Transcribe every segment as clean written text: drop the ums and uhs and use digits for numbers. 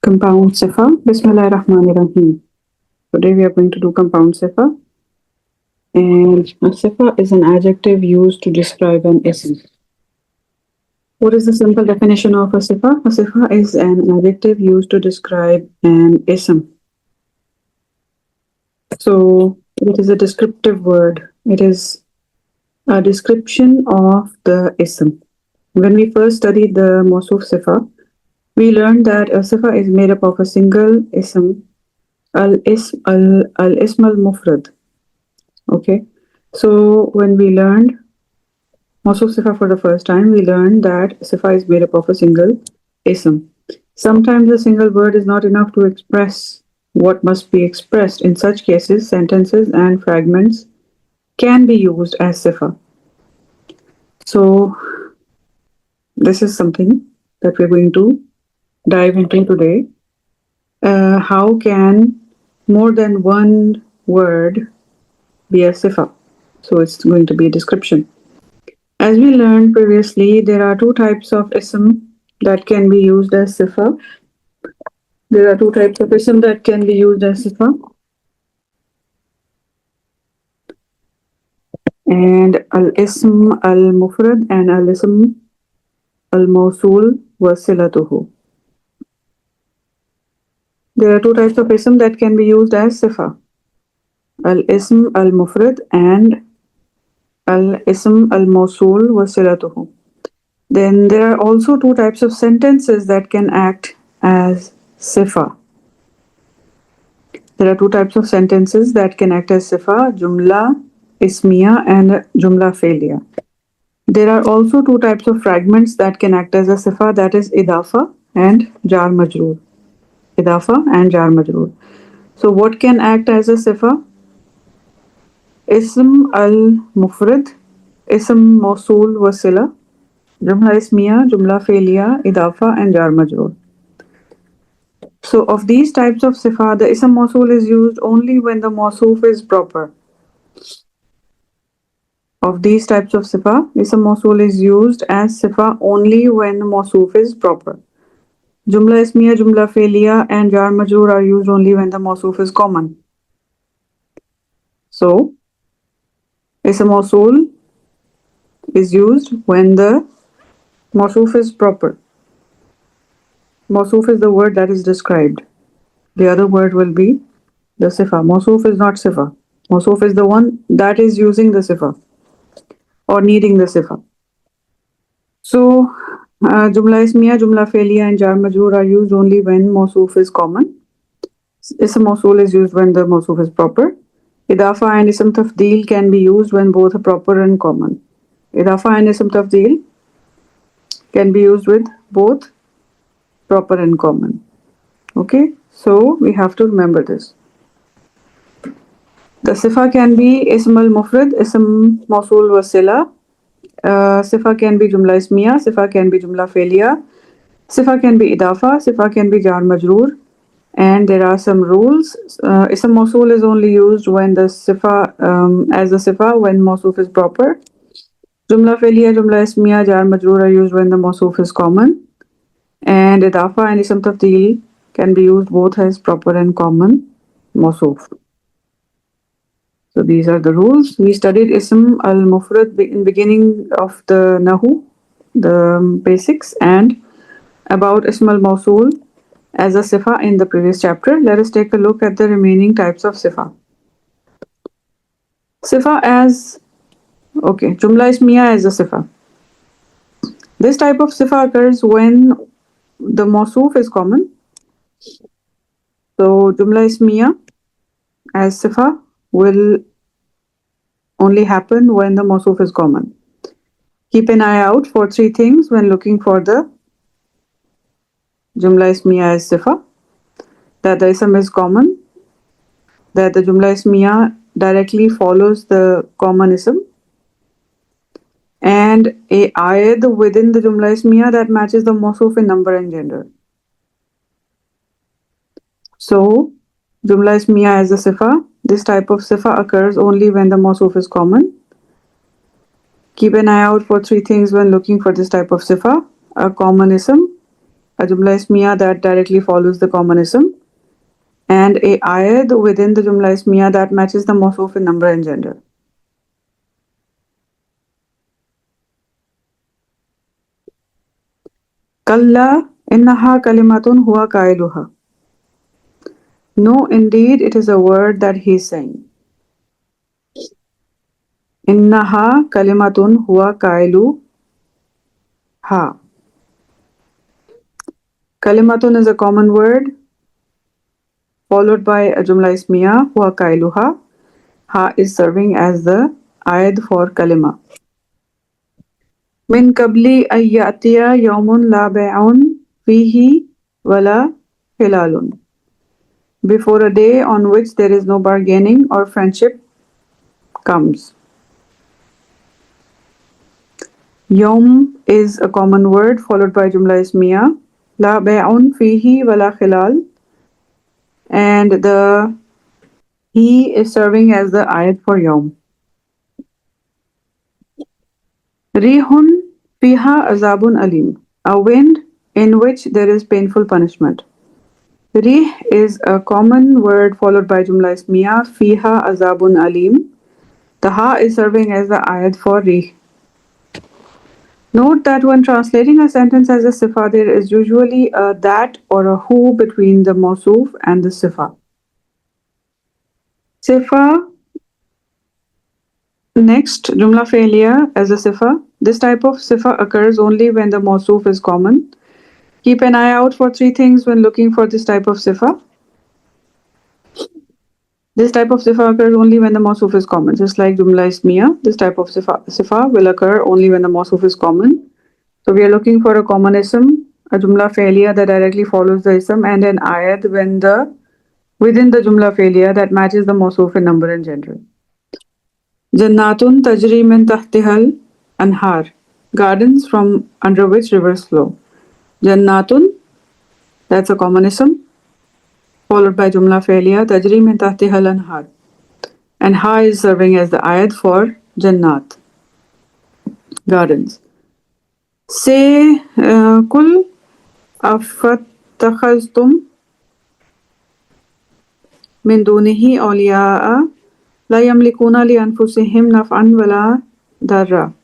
Compound sifa. Bismillahirrahmanirrahim. Today we are going to do compound sifa. And a sifa is an adjective used to describe an ism. What is the simple definition of a sifa? A sifa is an adjective used to describe an ism. So it is a descriptive word. It is a description of the ism. When we first studied the Mawsuf sifa, we learned that a sifa is made up of a single ism, al-ism al-mufrad. Okay. So when we learned Mawsuf Sifa for the first time, we learned that Sifa is made up of a single ism. Sometimes a single word is not enough to express what must be expressed. In such cases, sentences and fragments can be used as Sifa. So this is something that we're going to dive into today. How can more than one word be a Sifa? So it's going to be a description. As we learned previously, there are two types of ism that can be used as sifa. There are two types of ism that can be used as sifa. And al-ism al-mufrad and al-ism al-mawsul wa silatuhu. There are two types of ism that can be used as sifa. Al-ism al-mufrad and al-ism al-mawsul wa silatuhu. Then there are also two types of sentences that can act as sifa. There are two types of sentences that can act as sifa, jumla ismiya and jumla fe'liya. There are also two types of fragments that can act as a sifa, that is idafa and jar majroor. Idafa and jar majroor. So what can act as a sifa? Ism al-mufrad, ism mawsul wa sila, jumla ismiya, jumla fe'liya, idafa and jar majroor. So of these types of sifa, the ism mawsul is used only when the mawsuf is proper. Of these types of sifa, ism mawsul is used as sifa only when the mawsuf is proper. Jumla ismiya, jumla fe'liya and jar majroor are used only when the mawsuf is common. So, ism mawsul is used when the mawsuf is proper. Mawsuf is the word that is described. The other word will be the sifa. Mawsuf is not sifa. Mawsuf is the one that is using the sifa or needing the sifa. So, jumla ismiya, jumla fe'liya and jar majroor are used only when mawsuf is common. Ism mawsul is used when the mawsuf is proper. Idafa and ism tafdeel can be used when both are proper and common. Idafa and ism tafdeel can be used with both proper and common. Okay, so we have to remember this. The sifa can be ism al-mufrad, ism mawsul wa sila. Sifa can be jumla ismiya, sifa can be jumla fe'liya, sifa can be idafa, sifa can be jar majroor. And there are some rules. Ism mawsul is only used when the sifa, as the sifa when mawsuf is proper. Jumla fe'liya, jumla ismiya, jar majroor are used when the mawsuf is common. And idafa and ism tafdeel can be used both as proper and common mawsuf. So these are the rules. We studied ism al-mufrad in beginning of the nahu, the basics, and about ism al-mawsul as a sifa in the previous chapter. Let us take a look at the remaining types of sifa. Sifa as, okay, jumla ismiya as a sifa. This type of sifa occurs when the mawsuf is common. So jumla ismiya as sifa will only happen when the mawsuf is common. Keep an eye out for three things when looking for the jumla ismiya as sifa: that the ism is common, that the jumla ismiya directly follows the common ism, and a ayad within the jumla ismiya that matches the mawsuf in number and gender. So, jumla ismiya as a sifa. This type of sifa occurs only when the mawsuf is common. Keep an eye out for three things when looking for this type of sifa: a common ism, a Jumla Ismiya that directly follows the common ism, and a ayad within the Jumla Ismiya that matches the mawsoof in number and gender. Kalla innaha kalimatun huwa qailuha. No, indeed, it is a word that he is saying. Innaha kalimatun huwa qailuha. Kalimatun is a common word followed by a Jumla Ismiya huwa qailuha. Ha is serving as the ayad for kalima. Min qabli an ya'tiya yawmun la bay'un fihi wala hilalun. Before a day on which there is no bargaining or friendship comes. Yawm is a common word followed by Jumla Ismiya. La bay'un fihi wala hilal. And the he is serving as the ayat for Yawm. Rihun fiha azabun alim. A wind in which there is painful punishment. Rih is a common word followed by Jumla Ismiya. Fiha azabun alim. The ha is serving as the ayat for Rih. Note that when translating a sentence as a sifa, there is usually a that or a who between the mawsoof and the sifa. Sifa. Next, Jumla Fi'liya as a sifa. This type of sifa occurs only when the mawsoof is common. Keep an eye out for three things when looking for this type of sifa. This type of sifa occurs only when the mawsoof is common. Just like Jumla Ismiya, this type of sifa will occur only when the mawsoof is common. So we are looking for a common ism, a Jumla Fi'liya that directly follows the ism, and an ayat within the Jumla Fi'liya that matches the mawsoof in number and gender. Jannatun tajri min tahtihal anhar. Gardens from under which rivers flow. Jannatun, that's a common ism, followed by Jumla Fi'liya tajri min tahtihal anhar. And ha is serving as the ayat for Jannat, gardens. Say kul afattakhaztum min dunihi awliya'a la yamlikuna li anfusihim naf'an wala darra.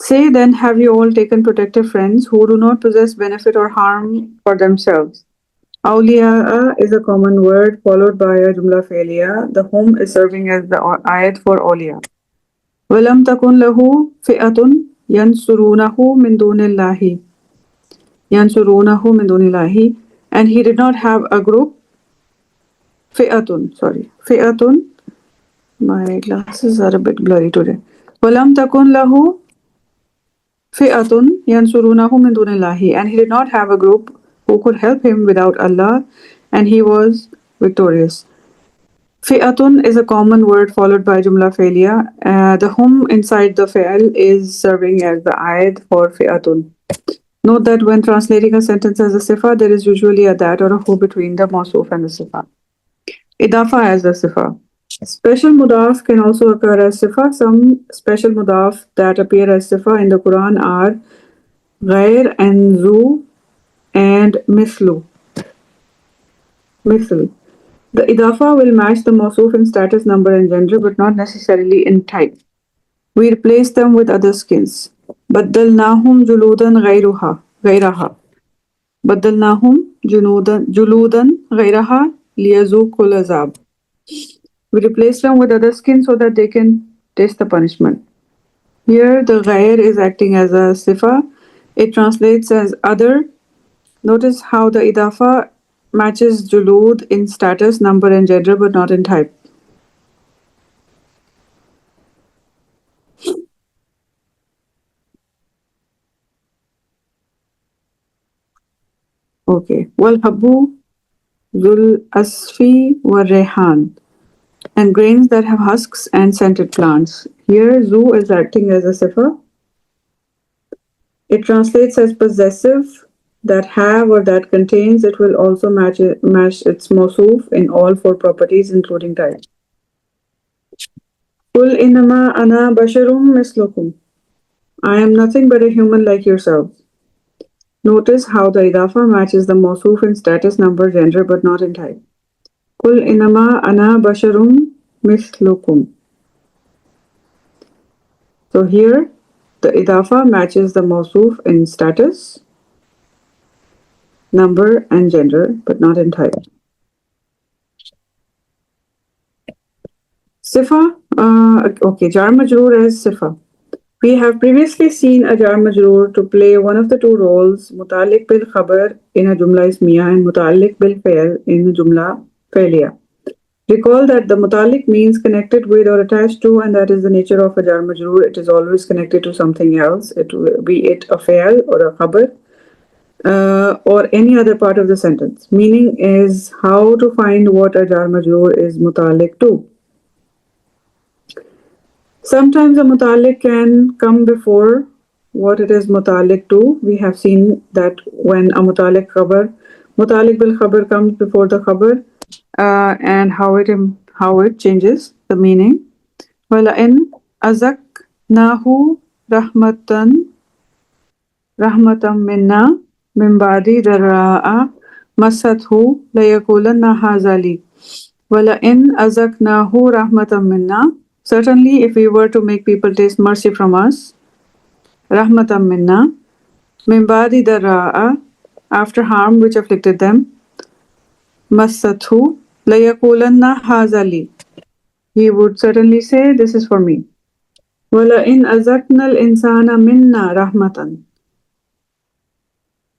Say then, have you all taken protective friends who do not possess benefit or harm for themselves? Awliya'a is a common word followed by a Jumla Fi'liya. The whom is serving as the ayat for awliya. وَلَمْ تَكُنْ لَهُ فِئَةٌ يَنْصُرُونَهُ مِنْ دُونِ اللَّهِ يَنْصُرُونَهُ مِنْ دُونِ اللَّهِ. And he did not have a group. Fi'atun. My glasses are a bit blurry today. وَلَمْ تَكُنْ لَهُ فِئَةٌ يَنْصُرُونَهُ مِنْ دُونِ اللَّهِ. And he did not have a group who could help him without Allah, and he was victorious. Fi'atun is a common word followed by Jumla Fi'liya. The hum inside the fi'l is serving as the ayat for fi'atun. Note that when translating a sentence as a sifa, there is usually a that or a who between the mawsoof and the sifa. Idafa as the sifa. Special mudaf can also occur as sifa. Some special mudaf that appear as sifa in the Quran are ghair and zu and mislu. Misl. The idafa will match the mawsoof in status, number and gender, but not necessarily in type. We replace them with other skins. Baddalnahum juludan ghayraha. Baddalnahum juludan ghayraha liyazuqul azab. We replace them with other skins so that they can taste the punishment. Here the ghayr is acting as a sifa. It translates as other. Notice how the idafa matches julud in status, number and gender but not in type. Okay. Wal habbu zul asfi wa rehan. And grains that have husks and scented plants. Here zu is acting as a sifa. It translates as possessive, that have or that contains. It will also match its mawsoof in all four properties including type. Qul innama ana basharum mislukum. I am nothing but a human like yourselves. Notice how the idafa matches the mawsoof in status, number, gender, but not in type. Kul inama ana basharum mislukum. So here, the idafa matches the mawsoof in status, number, and gender, but not in type. Sifa, okay, jar majroor as sifa. We have previously seen a jar majroor to play one of the two roles, mutalik bil khabar in a jumla ismiya and mutalik bil fail in a jumla failiya. Recall that the mutalik means connected with or attached to, and that is the nature of a jar majroor. It is always connected to something else, be it a fail or a khabar, or any other part of the sentence. Meaning is how to find what a jar majroor is mutalik to. Sometimes a mutalik can come before what it is mutalik to. We have seen that when a mutalik bil khabar comes before the khabar, and how it changes the meaning. وَلَئِنْ أَذَقْنَاهُ رَحْمَةً مِنَّا مِنْ بَعْدِ ضَرَّاءَ مَسَّتْهُ لَيَقُولَنَّ هَذَا لِي وَلَئِنْ أَذَقْنَاهُ رَحْمَةً مِنَّا. Certainly, if we were to make people taste mercy from us, رَحْمَةً مِنَّا مِنْ بَعْدِ ضَرَّاءَ, after harm which afflicted them, مَسَّتْهُ لَيَقُولَنَّ هَذَا لِي, he would certainly say, this is for me. وَلَئِنْ أَذَقْنَا الْإِنسَانَ مِنَّا رَحْمَةً.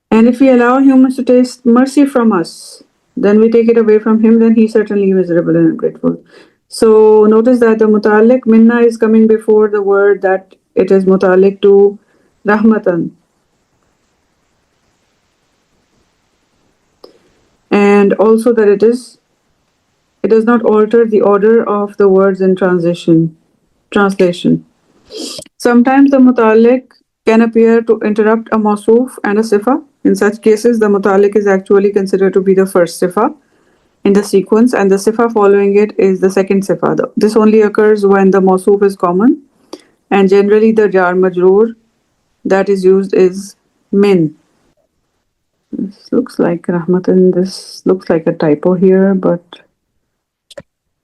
And if we allow humans to taste mercy from us, then we take it away from him, then he certainly is miserable and ungrateful. So notice that the mutalik minna is coming before the word that it is mutalik to rahmatan. And also that it does not alter the order of the words in translation. Sometimes the mutalik can appear to interrupt a mawsoof and a sifa. In such cases, the mutalik is actually considered to be the first sifa in the sequence, and the sifa following it is the second sifa. This only occurs when the mawsoof is common, and generally the jar majroor that is used is min. This looks like rahmatan. This looks like a typo here, but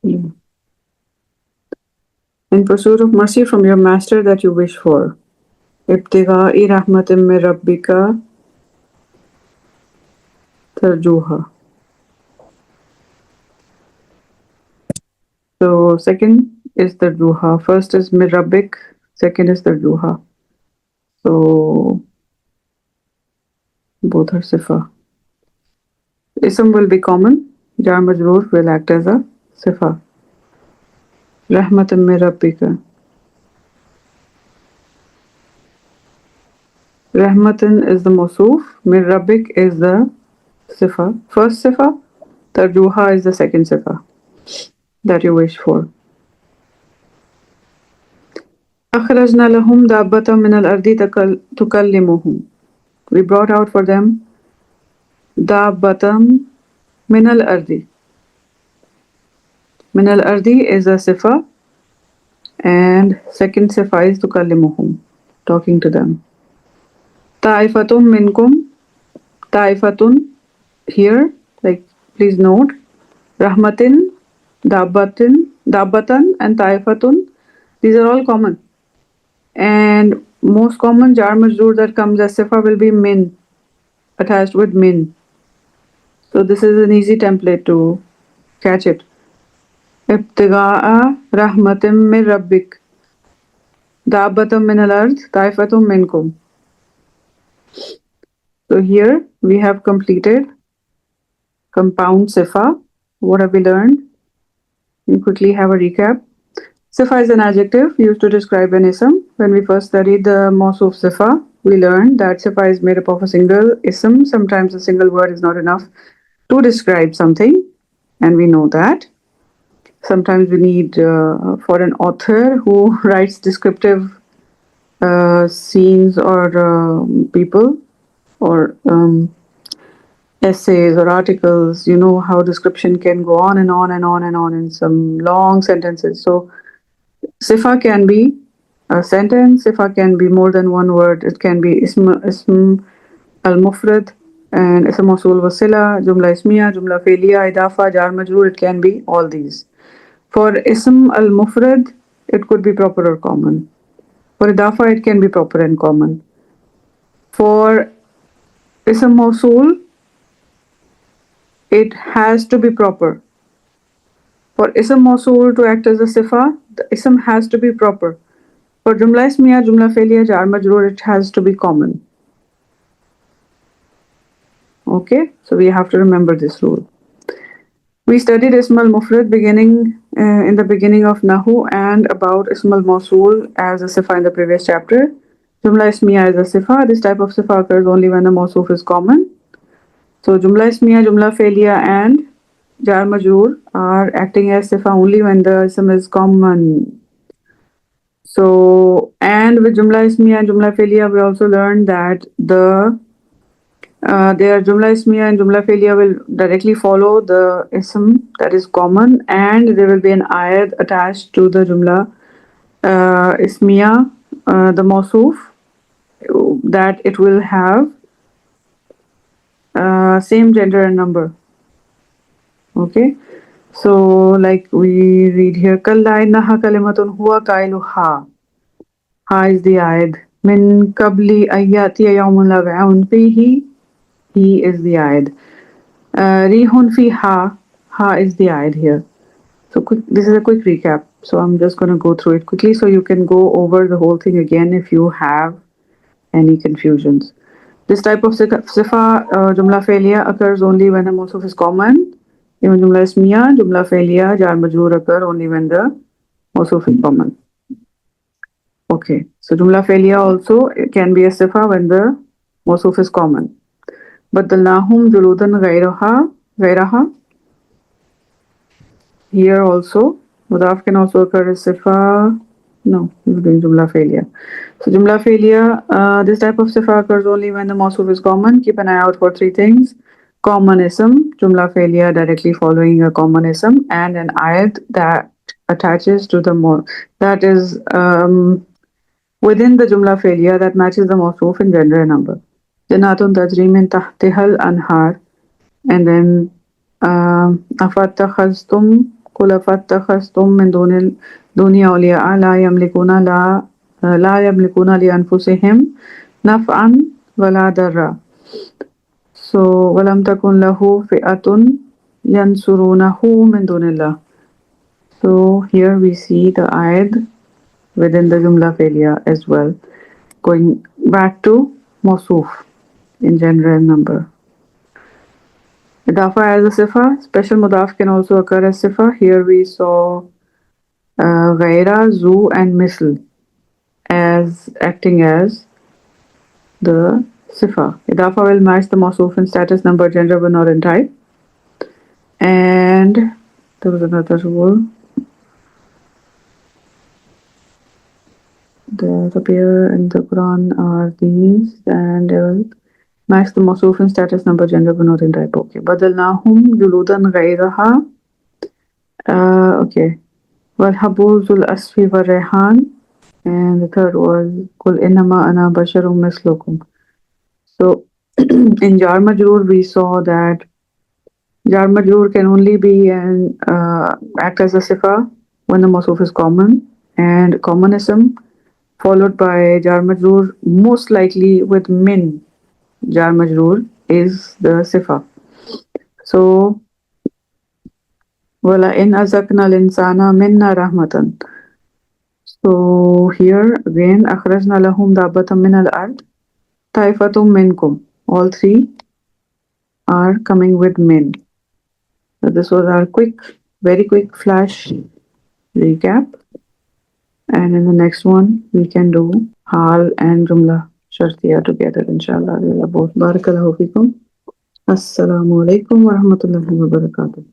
yeah. In pursuit of mercy from your master that you wish for. Ibtigha'i rahmatin min rabbika tarjuha. So second is the tarjuha. First is min rabbik, second is the tarjuha. So both are sifa. Ism will be common. Jar majroor will act as a sifa. Rahmatan min rabbika. Rahmatan is the mawsoof. Min rabbik is the sifa. First sifa. Tarjuha is the second sifa that you wish for. أخرجنا لهم دابة من الأرض تكلمهم. We brought out for them دابة من الأرض. من الأرض is a sifa, and second sifa is tukallimuhum, talking to them. Ta'ifatun minkum. Ta'ifatun here, like please note, rahmatin, dabbatan, and ta'ifatun. These are all common. And most common jar majroor that comes as sifa will be min, attached with min. So this is an easy template to catch it. Ibtigha'a rahmatin min rabbik. Dabbatum min al-ard, taifatum minkum. So here we have completed compound sifa. What have we learned? We quickly have a recap. Sifa is an adjective used to describe an ism. When we first studied the mawsoof sifa, we learned that sifa is made up of a single ism. Sometimes a single word is not enough to describe something, and we know that. Sometimes we need for an author who writes descriptive scenes or people or essays or articles, you know how description can go on and on and on and on in some long sentences. So sifa can be a sentence, sifa can be more than one word, it can be ism al-mufrad, and ism mawsul wasila, jumla ismiya, jumla fe'liya, idafa, jar majroor, it can be all these. For ism al-mufrad, it could be proper or common. For idafa, it can be proper and common. For ism mawsul, it has to be proper. For ism mawsul to act as a sifa, the ism has to be proper. For jumla ismiya, jumla fe'liya, jar majroor, it has to be common. Okay, so we have to remember this rule. We studied Ism al-Mufrad in the beginning of Nahu and about Ism al-Mawsul as a sifa in the previous chapter. Jumla Ismiya is a sifa. This type of sifa occurs only when the Mawsuf is common. So Jumla Ismiya, Jumla Fe'liya and Jar Majroor are acting as sifa only when the ism is common. So, and with Jumla Ismiya and Jumla Fe'liya, we also learned that their Jumla Ismiya and Jumla Fe'liya will directly follow the ism that is common, and there will be an ayat attached to the Jumla Ismiya, the Mawsuf, that it will have same gender and number. Okay, so like we read here, Kalla innaha kalimatun huwa kailuha. Ha is the ayat. Min qabli ayyati yawmun lag'un fihi. He is the ayat. Rihun fi ha. Ha is the ayat here. So this is a quick recap. So I'm just going to go through it quickly so you can go over the whole thing again if you have any confusions. This type of sifa, jumla failure, occurs only when the mawsuf is common. Even jumla ismiya, jumla failure, jar majroor occur only when the mawsuf is common. Okay, so jumla failure also can be a sifa when the mawsuf is common. Badalnahum juludan ghayraha. Here also, mudaf can also occur as sifa. No, we're doing jumla failure. So jumla failure, this type of sifa occurs only when the mawsuf is common. Keep an eye out for three things: common ism, jumla failure directly following a common ism, and an ayat that attaches to the that is within the jumla failure that matches the mawsuf in gender and number. Janatun tajri min tahtihal anhar, and then afattakhaztum قل أفتخذتم من دوني أولياء لا يملكون لأنفسهم نفعا ولا ضرا. So ولم تكن له فئة ينصرونه من دون الله. So here we see the ayat within the jumla failure as well. Going back to mawsuf in gender and number. Idafa as a sifa, special mudaf can also occur as sifa. Here we saw ghaira, zu and misl as acting as the sifa. Idafa will match the mawsuf in status, number, gender, but not in type. And there was another rule that appear in the Quran are these, and they will match the mawsuf in status, number, gender, but not in type. Okay. Badalnahum juludan ghayraha. Okay. Walhabuzul asfi wa rehan. And the third was Kul innama ana basharum mislukum. So in Jar Majroor we saw that Jar Majroor can only be an act as a sifa when the mawsuf is common, and common ism followed by Jar Majroor most likely with min Jar Majroor is the sifa. So wala in azakna al-insana minna rahmatan. So here again, akhrajna lahum dabbatan min al-ard, taifatum minkum. All three are coming with min. So this was our very quick flash recap. And in the next one, we can do hal and jumla shartiya together, inshallah. Both. Barakallahu fikum. Assalamu alaikum wa rahmatullahi wa barakatuh.